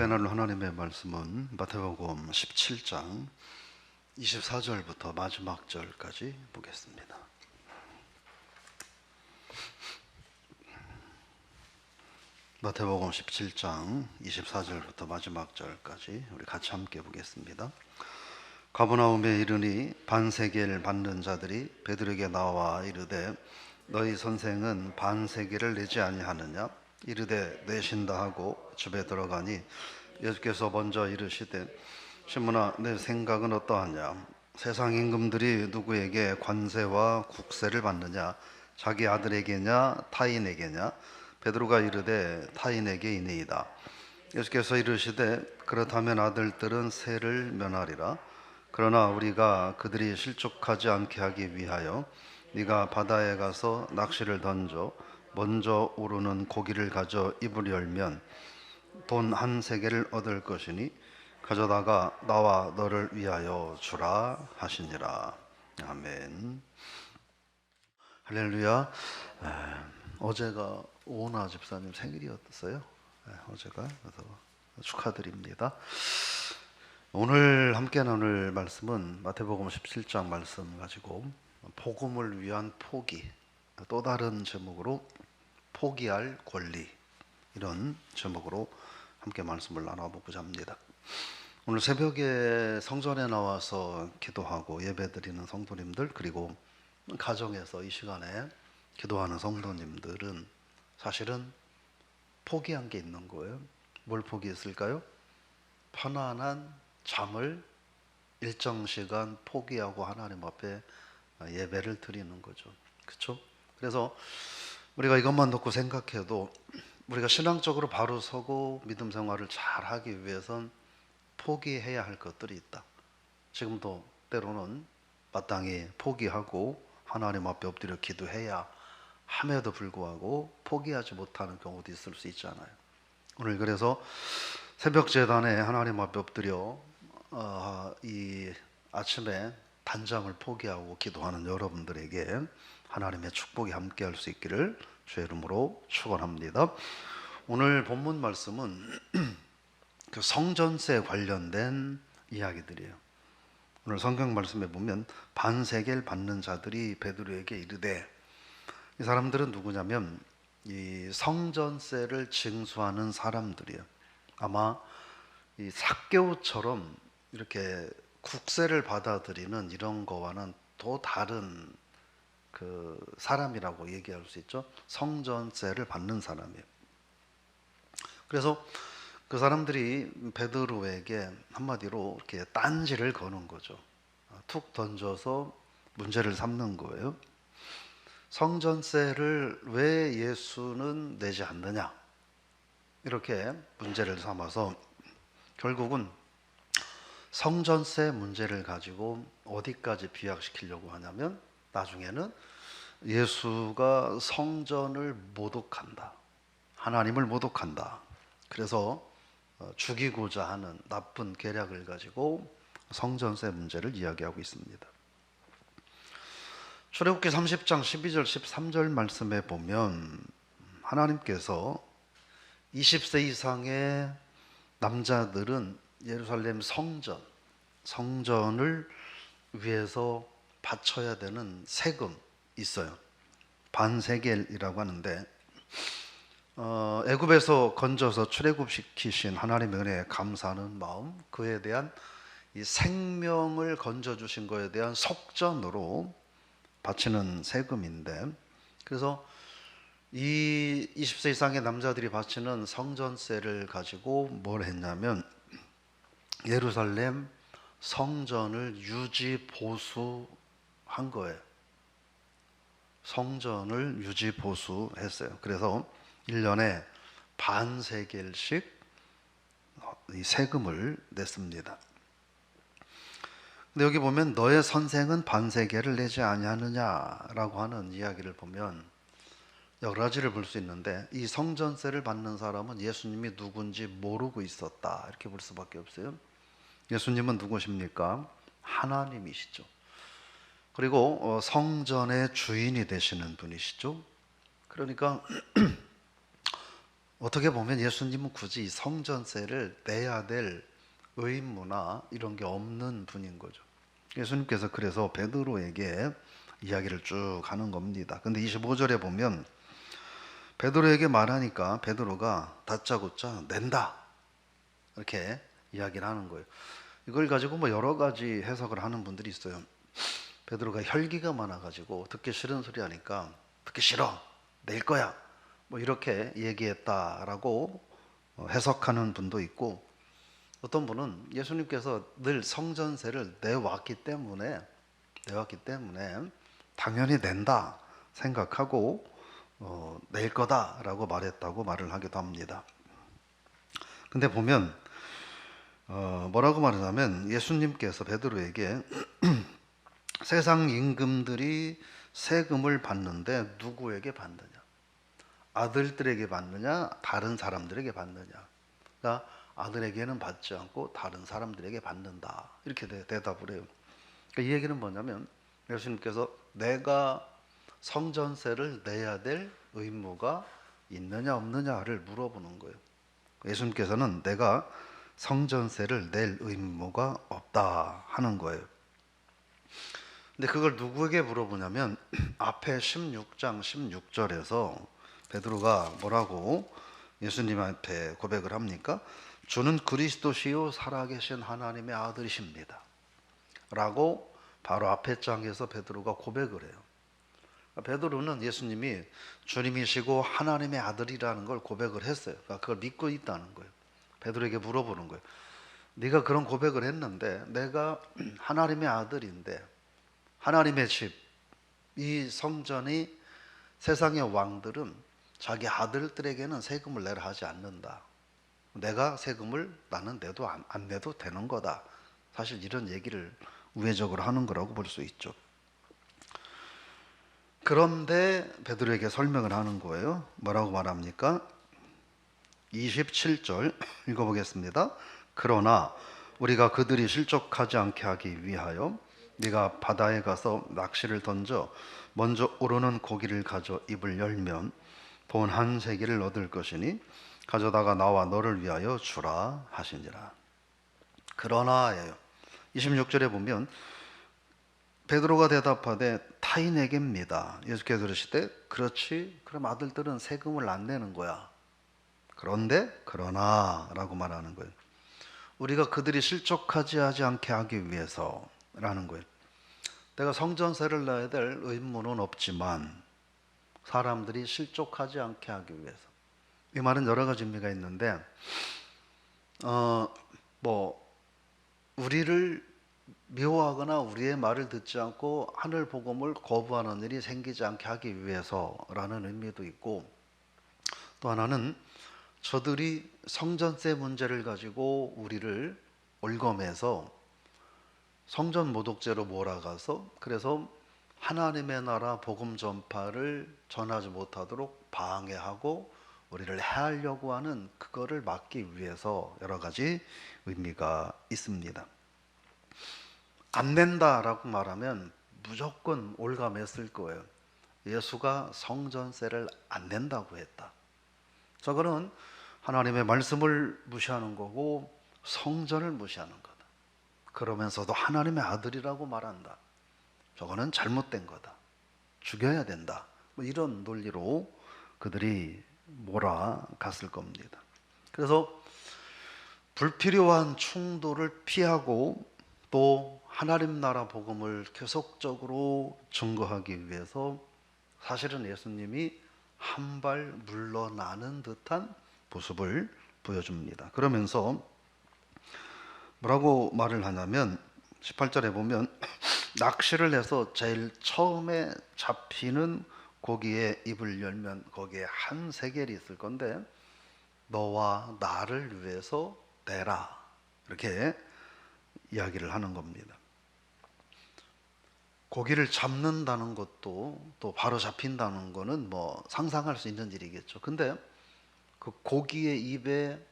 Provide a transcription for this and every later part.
함께 나눌 하나님의 말씀은 마태복음 17장 24절부터 마지막 절까지 보겠습니다. 마태복음 17장 24절부터 마지막 절까지 우리 같이 함께 보겠습니다. 가버나움에 이르니 반세계를 받는 자들이 베드로에게 나와 이르되 너희 선생은 반세계를 내지 아니하느냐? 이르되 내신다 하고 집에 들어가니 예수께서 먼저 이르시되 시몬아 내 생각은 어떠하냐? 세상 임금들이 누구에게 관세와 국세를 받느냐? 자기 아들에게냐 타인에게냐? 베드로가 이르되 타인에게이니이다. 예수께서 이르시되 그렇다면 아들들은 세를 면하리라. 그러나 우리가 그들이 실족하지 않게 하기 위하여 네가 바다에 가서 낚시를 던져 먼저 오르는 고기를 가져 입을 열면 돈 한 세겔을 얻을 것이니 가져다가 나와 너를 위하여 주라 하시니라. 아멘. 할렐루야. 어제가 오나 집사님 생일이었어요. 어제가. 그래서 축하드립니다. 오늘 함께 나눌 말씀은 마태복음 17장 말씀 가지고 복음을 위한 포기, 또 다른 제목으로 포기할 권리, 이런 제목으로 함께 말씀을 나눠보고자 합니다. 오늘 새벽에 성전에 나와서 기도하고 예배드리는 성도님들, 그리고 가정에서 이 시간에 기도하는 성도님들은 사실은 포기한 게 있는 거예요. 뭘 포기했을까요? 편안한 잠을 일정 시간 포기하고 하나님 앞에 예배를 드리는 거죠. 그렇죠? 그래서 우리가 이것만 놓고 생각해도 우리가 신앙적으로 바로 서고 믿음 생활을 잘 하기 위해선 포기해야 할 것들이 있다. 지금도 때로는 마땅히 포기하고 하나님 앞에 엎드려 기도해야 함에도 불구하고 포기하지 못하는 경우도 있을 수 있잖아요. 오늘 그래서 새벽 제단에 하나님 앞에 엎드려 이 아침에 단잠을 포기하고 기도하는 여러분들에게 하나님의 축복이 함께할 수 있기를 주의 이름으로 축원합니다. 오늘 본문 말씀은 그 성전세 관련된 이야기들이에요. 오늘 성경 말씀에 보면 반세겔 받는 자들이 베드로에게 이르되, 이 사람들은 누구냐면 이 성전세를 징수하는 사람들이에요. 아마 이 삭개오처럼 이렇게 국세를 받아들이는 이런 거와는 또 다른 그 사람이라고 얘기할 수 있죠. 성전세를 받는 사람이에요. 그래서 그 사람들이 베드로에게 한마디로 이렇게 딴지를 거는 거죠. 툭 던져서 문제를 삼는 거예요. 성전세를 왜 예수는 내지 않느냐, 이렇게 문제를 삼아서 결국은 성전세 문제를 가지고 어디까지 비약시키려고 하냐면 나중에는 예수가 성전을 모독한다, 하나님을 모독한다, 그래서 죽이고자 하는 나쁜 계략을 가지고 성전세 문제를 이야기하고 있습니다. 출애굽기 30장 12절 13절 말씀에 보면 하나님께서 20세 이상의 남자들은 예루살렘 성전을 위해서 바쳐야 되는 세금 있어요. 반세겔이라고 하는데 애굽에서 건져서 출애굽시키신 하나님의 은혜에 감사하는 마음, 그에 대한 이 생명을 건져주신 것에 대한 속전으로 바치는 세금인데, 그래서 이 20세 이상의 남자들이 바치는 성전세를 가지고 뭘 했냐면 예루살렘 성전을 유지 보수한 거예요. 성전을 유지 보수했어요. 그래서 1년에 반세겔씩 이 세금을 냈습니다. 근데 여기 보면 너의 선생은 반세겔을 내지 아니하느냐라고 하는 이야기를 보면 여러 가지를 볼 수 있는데, 이 성전세를 받는 사람은 예수님이 누군지 모르고 있었다, 이렇게 볼 수밖에 없어요. 예수님은 누구십니까? 하나님이시죠. 그리고 성전의 주인이 되시는 분이시죠. 그러니까 어떻게 보면 예수님은 굳이 이 성전세를 내야 될 의무나 이런 게 없는 분인 거죠. 예수님께서 그래서 베드로에게 이야기를 쭉 하는 겁니다. 근데 25절에 보면 베드로에게 말하니까 베드로가 다짜고짜 낸다 이렇게 이야기를 하는 거예요. 이걸 가지고 뭐 여러 가지 해석을 하는 분들이 있어요. 베드로가 혈기가 많아가지고 듣기 싫은 소리 하니까 듣기 싫어 낼 거야 뭐 이렇게 얘기했다라고 해석하는 분도 있고, 어떤 분은 예수님께서 늘 성전세를 내왔기 때문에 당연히 낸다 생각하고 낼 거다라고 말했다고 말을 하기도 합니다. 근데 보면 뭐라고 말하냐면 예수님께서 베드로에게 세상 임금들이 세금을 받는데 누구에게 받느냐? 아들들에게 받느냐? 다른 사람들에게 받느냐? 그러니까 아들에게는 받지 않고 다른 사람들에게 받는다. 이렇게 대답을 해요. 그러니까 이 얘기는 뭐냐면 예수님께서 내가 성전세를 내야 될 의무가 있느냐 없느냐를 물어보는 거예요. 예수님께서는 내가 성전세를 낼 의무가 없다 하는 거예요. 근데 그걸 누구에게 물어보냐면 앞에 16장 16절에서 베드로가 뭐라고 예수님한테 고백을 합니까? 주는 그리스도시요 살아계신 하나님의 아들이십니다 라고 바로 앞에 장에서 베드로가 고백을 해요. 베드로는 예수님이 주님이시고 하나님의 아들이라는 걸 고백을 했어요. 그러니까 그걸 믿고 있다는 거예요. 베드로에게 물어보는 거예요. 네가 그런 고백을 했는데 내가 하나님의 아들인데 하나님의 집, 이 성전이 세상의 왕들은 자기 아들들에게는 세금을 내라 하지 않는다. 내가 세금을 나는 내도 안 내도 되는 거다. 사실 이런 얘기를 우회적으로 하는 거라고 볼 수 있죠. 그런데 베드로에게 설명을 하는 거예요. 뭐라고 말합니까? 27절 읽어보겠습니다. 그러나 우리가 그들이 실족하지 않게 하기 위하여 네가 바다에 가서 낚시를 던져 먼저 오르는 고기를 가져 입을 열면 돈 한 세기를 얻을 것이니 가져다가 나와 너를 위하여 주라 하시니라. 그러나예요. 26절에 보면 베드로가 대답하되 타인에게입니다. 예수께서 그러시되 그렇지, 그럼 아들들은 세금을 안 내는 거야. 그런데 그러나라고 말하는 거예요. 우리가 그들이 실족하지 않게 하기 위해서라는 거예요. 내가 성전세를 내야 될 의무는 없지만 사람들이 실족하지 않게 하기 위해서. 이 말은 여러 가지 의미가 있는데 우리를 미워하거나 우리의 말을 듣지 않고 하늘 복음을 거부하는 일이 생기지 않게 하기 위해서라는 의미도 있고, 또 하나는 저들이 성전세 문제를 가지고 우리를 올검해서 성전 모독죄로 몰아가서 그래서 하나님의 나라 복음 전파를 전하지 못하도록 방해하고 우리를 해하려고 하는 그거를 막기 위해서 여러 가지 의미가 있습니다. 안 낸다라고 말하면 무조건 올감했을 거예요. 예수가 성전세를 안 낸다고 했다. 저거는 하나님의 말씀을 무시하는 거고 성전을 무시하는 거다. 그러면서도 하나님의 아들이라고 말한다. 저거는 잘못된 거다. 죽여야 된다. 뭐 이런 논리로 그들이 몰아갔을 겁니다. 그래서 불필요한 충돌을 피하고 또 하나님 나라 복음을 계속적으로 증거하기 위해서 사실은 예수님이 한 발 물러나는 듯한 모습을 보여줍니다. 그러면서 뭐라고 말을 하냐면 18절에 보면 낚시를 해서 제일 처음에 잡히는 고기에 입을 열면 거기에 한 세겔이 있을 건데 너와 나를 위해서 내라, 이렇게 이야기를 하는 겁니다. 고기를 잡는다는 것도 또 바로 잡힌다는 거는 뭐 상상할 수 있는 일이겠죠. 근데 그 고기의 입에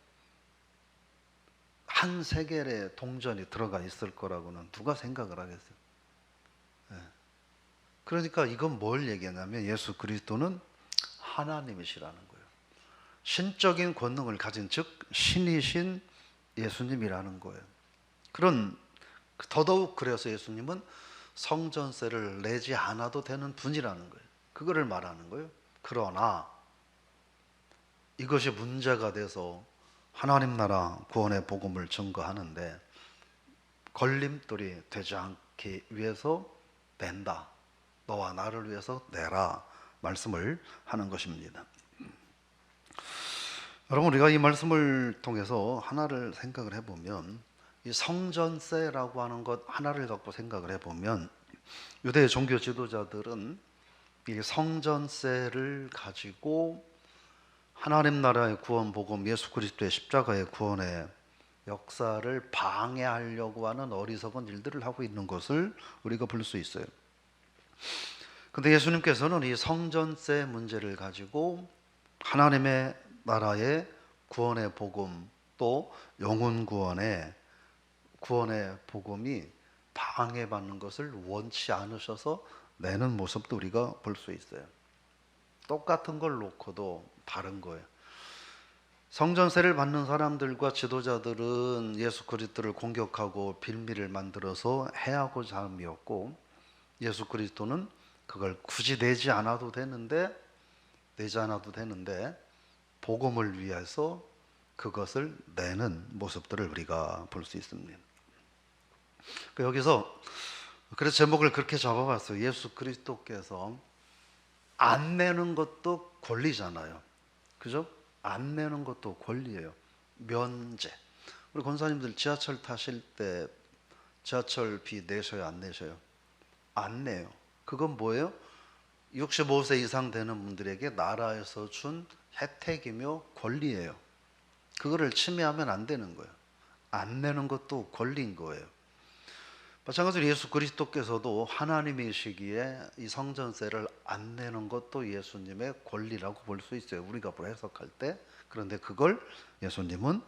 한 세겔의 동전이 들어가 있을 거라고는 누가 생각을 하겠어요? 네. 그러니까 이건 뭘 얘기하냐면 예수 그리스도는 하나님이시라는 거예요. 신적인 권능을 가진, 즉 신이신 예수님이라는 거예요. 그런, 더더욱 그래서 예수님은 성전세를 내지 않아도 되는 분이라는 거예요. 그거를 말하는 거예요. 그러나 이것이 문제가 돼서 하나님 나라 구원의 복음을 증거하는데 걸림돌이 되지 않기 위해서 낸다. 너와 나를 위해서 내라 말씀을 하는 것입니다. 여러분, 우리가 이 말씀을 통해서 하나를 생각을 해보면, 이 성전세라고 하는 것 하나를 갖고 생각을 해보면, 유대 종교 지도자들은 이 성전세를 가지고 하나님 나라의 구원 복음, 예수 그리스도의 십자가의 구원의 역사를 방해하려고 하는 어리석은 일들을 하고 있는 것을 우리가 볼 수 있어요. 근데 예수님께서는 이 성전세 문제를 가지고 하나님의 나라의 구원의 복음, 또 영혼 구원의 복음이 방해받는 것을 원치 않으셔서 내는 모습도 우리가 볼 수 있어요. 똑같은 걸 놓고도 다른 거예요. 성전세를 받는 사람들과 지도자들은 예수 그리스도를 공격하고 빌미를 만들어서 해하고자 함이었고, 예수 그리스도는 그걸 굳이 내지 않아도 되는데 복음을 위해서 그것을 내는 모습들을 우리가 볼 수 있습니다. 여기서 그래서 제목을 그렇게 잡아봤어요. 예수 그리스도께서 안 내는 것도 권리잖아요. 그죠? 안 내는 것도 권리예요. 면제. 우리 권사님들 지하철 타실 때 지하철비 내셔요, 안 내셔요? 안 내요. 그건 뭐예요? 65세 이상 되는 분들에게 나라에서 준 혜택이며 권리예요. 그거를 침해하면 안 되는 거예요. 안 내는 것도 권리인 거예요. 마찬가지로 예수 그리스도께서도 하나님이시기에 이 성전세를 안 내는 것도 예수님의 권리라고 볼 수 있어요. 우리가 해석할 때. 그런데 그걸 예수님은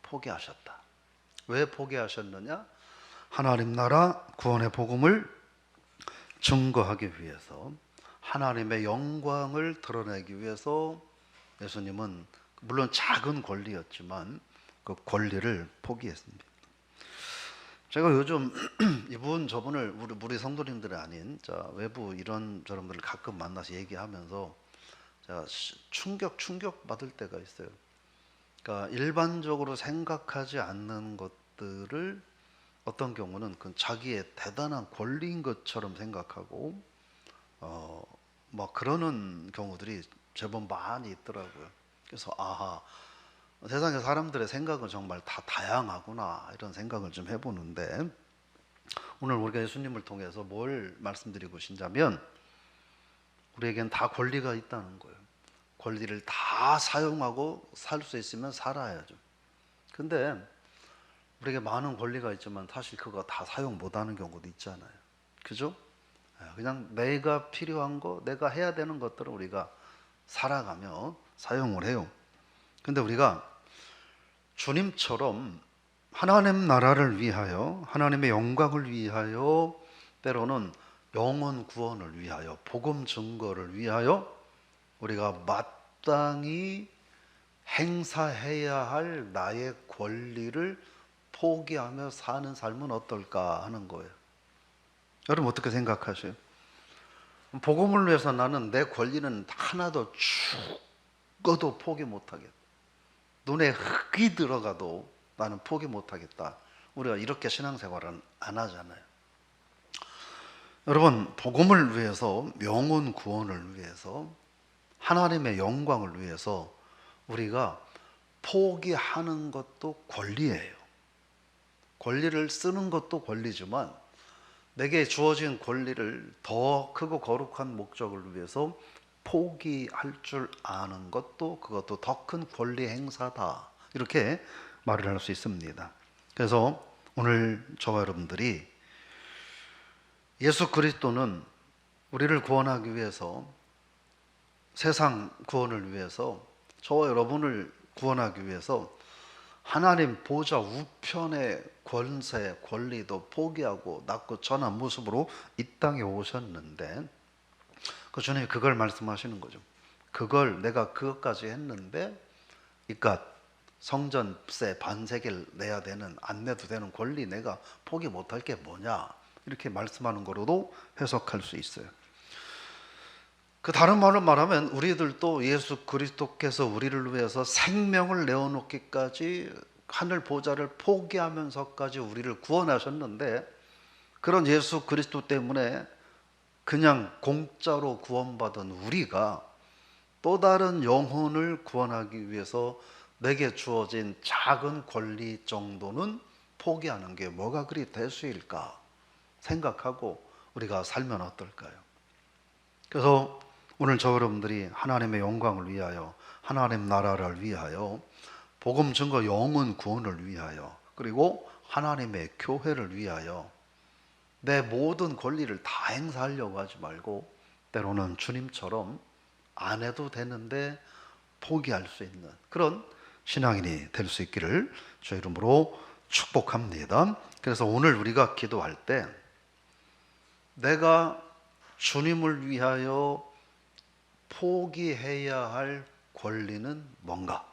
포기하셨다. 왜 포기하셨느냐? 하나님 나라 구원의 복음을 증거하기 위해서, 하나님의 영광을 드러내기 위해서 예수님은 물론 작은 권리였지만 그 권리를 포기했습니다. 제가 요즘 이분 저분을 우리 성도님들이 아닌 외부 이런 저분들을 가끔 만나서 얘기하면서 제가 충격 받을 때가 있어요. 그러니까 일반적으로 생각하지 않는 것들을 어떤 경우는 그 자기의 대단한 권리인 것처럼 생각하고 막 그러는 경우들이 제법 많이 있더라고요. 그래서 아하, 세상의 사람들의 생각은 정말 다 다양하구나 이런 생각을 좀 해보는데, 오늘 우리가 예수님을 통해서 뭘 말씀드리고 싶냐면 우리에겐 다 권리가 있다는 거예요. 권리를 다 사용하고 살 수 있으면 살아야죠. 근데 우리에게 많은 권리가 있지만 사실 그거 다 사용 못하는 경우도 있잖아요. 그죠? 그냥 내가 필요한 거, 내가 해야 되는 것들을 우리가 살아가며 사용을 해요. 근데 우리가 주님처럼 하나님 나라를 위하여, 하나님의 영광을 위하여, 때로는 영혼 구원을 위하여, 복음 증거를 위하여 우리가 마땅히 행사해야 할 나의 권리를 포기하며 사는 삶은 어떨까 하는 거예요. 여러분 어떻게 생각하세요? 복음을 위해서 나는 내 권리는 하나도 죽어도 포기 못하겠다. 눈에 흙이 들어가도 나는 포기 못하겠다. 우리가 이렇게 신앙생활은 안 하잖아요. 여러분, 복음을 위해서, 영혼 구원을 위해서, 하나님의 영광을 위해서 우리가 포기하는 것도 권리예요. 권리를 쓰는 것도 권리지만 내게 주어진 권리를 더 크고 거룩한 목적을 위해서 포기할 줄 아는 것도, 그것도 더 큰 권리 행사다. 이렇게 말을 할 수 있습니다. 그래서 오늘 저와 여러분들이 예수 그리스도는 우리를 구원하기 위해서, 세상 구원을 위해서, 저와 여러분을 구원하기 위해서 하나님 보좌 우편의 권세, 권리도 포기하고 낳고 전한 모습으로 이 땅에 오셨는데, 그 주님이 그걸 말씀하시는 거죠. 그걸 내가 그것까지 했는데 그러니까 성전세 반세계를 내야 되는, 안 내도 되는 권리 내가 포기 못할 게 뭐냐, 이렇게 말씀하는 거로도 해석할 수 있어요. 그 다른 말로 말하면 우리들도 예수 그리스도께서 우리를 위해서 생명을 내어놓기까지 하늘 보좌를 포기하면서까지 우리를 구원하셨는데, 그런 예수 그리스도 때문에 그냥 공짜로 구원받은 우리가 또 다른 영혼을 구원하기 위해서 내게 주어진 작은 권리 정도는 포기하는 게 뭐가 그리 대수일까 생각하고 우리가 살면 어떨까요? 그래서 오늘 저 여러분들이 하나님의 영광을 위하여, 하나님 나라를 위하여, 복음 증거 영혼 구원을 위하여, 그리고 하나님의 교회를 위하여 내 모든 권리를 다 행사하려고 하지 말고, 때로는 주님처럼 안 해도 되는데 포기할 수 있는 그런 신앙인이 될 수 있기를 주 이름으로 축복합니다. 그래서 오늘 우리가 기도할 때 내가 주님을 위하여 포기해야 할 권리는 뭔가,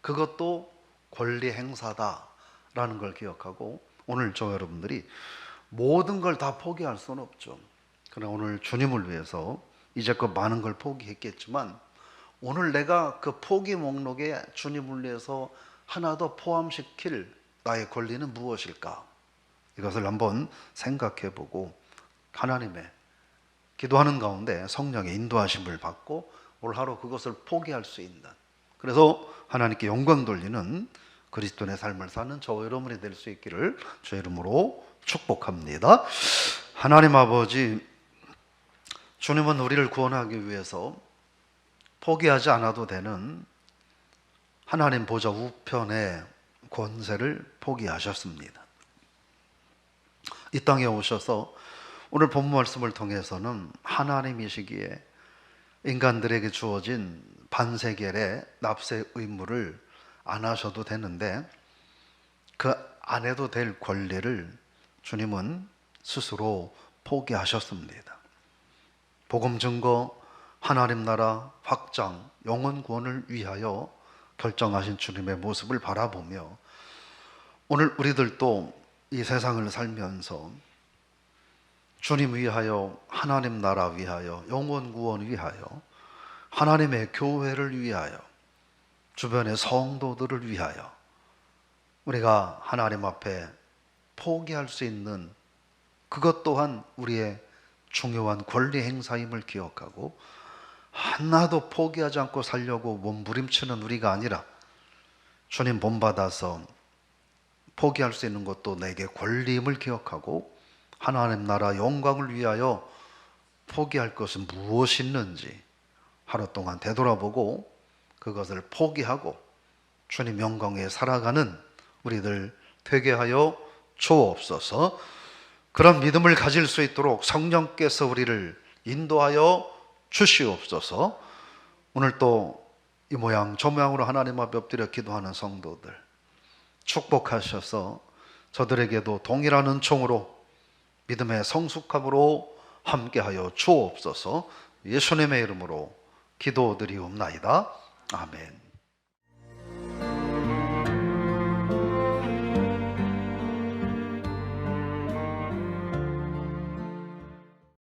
그것도 권리 행사다라는 걸 기억하고, 오늘 저 여러분들이 모든 걸 다 포기할 수는 없죠. 그러나 오늘 주님을 위해서 이제껏 많은 걸 포기했겠지만 오늘 내가 그 포기 목록에 주님을 위해서 하나 더 포함시킬 나의 권리는 무엇일까? 이것을 한번 생각해 보고 하나님의 기도하는 가운데 성령의 인도하심을 받고 올 하루 그것을 포기할 수 있는, 그래서 하나님께 영광 돌리는 그리스도인의 삶을 사는 저 여러분이 될 수 있기를 주 이름으로 축복합니다. 하나님 아버지, 주님은 우리를 구원하기 위해서 포기하지 않아도 되는 하나님 보좌 우편의 권세를 포기하셨습니다. 이 땅에 오셔서 오늘 본문 말씀을 통해서는 하나님이시기에 인간들에게 주어진 반세겔의 납세 의무를 안 하셔도 되는데 그 안 해도 될 권리를 주님은 스스로 포기하셨습니다. 복음 증거, 하나님 나라 확장, 영혼 구원을 위하여 결정하신 주님의 모습을 바라보며 오늘 우리들도 이 세상을 살면서 주님 위하여, 하나님 나라 위하여, 영혼 구원 위하여, 하나님의 교회를 위하여, 주변의 성도들을 위하여 우리가 하나님 앞에 포기할 수 있는 그것 또한 우리의 중요한 권리 행사임을 기억하고 하나도 포기하지 않고 살려고 몸부림치는 우리가 아니라 주님 본받아서 포기할 수 있는 것도 내게 권리임을 기억하고 하나님 나라 영광을 위하여 포기할 것은 무엇이 있는지 하루 동안 되돌아보고 그것을 포기하고 주님 영광에 살아가는 우리들 되게 하여 주옵소서. 그런 믿음을 가질 수 있도록 성령께서 우리를 인도하여 주시옵소서. 오늘 또 이 모양 저 모양으로 하나님 앞에 엎드려 기도하는 성도들 축복하셔서 저들에게도 동일한 은총으로 믿음의 성숙함으로 함께하여 주옵소서. 예수님의 이름으로 기도드리옵나이다. 아멘.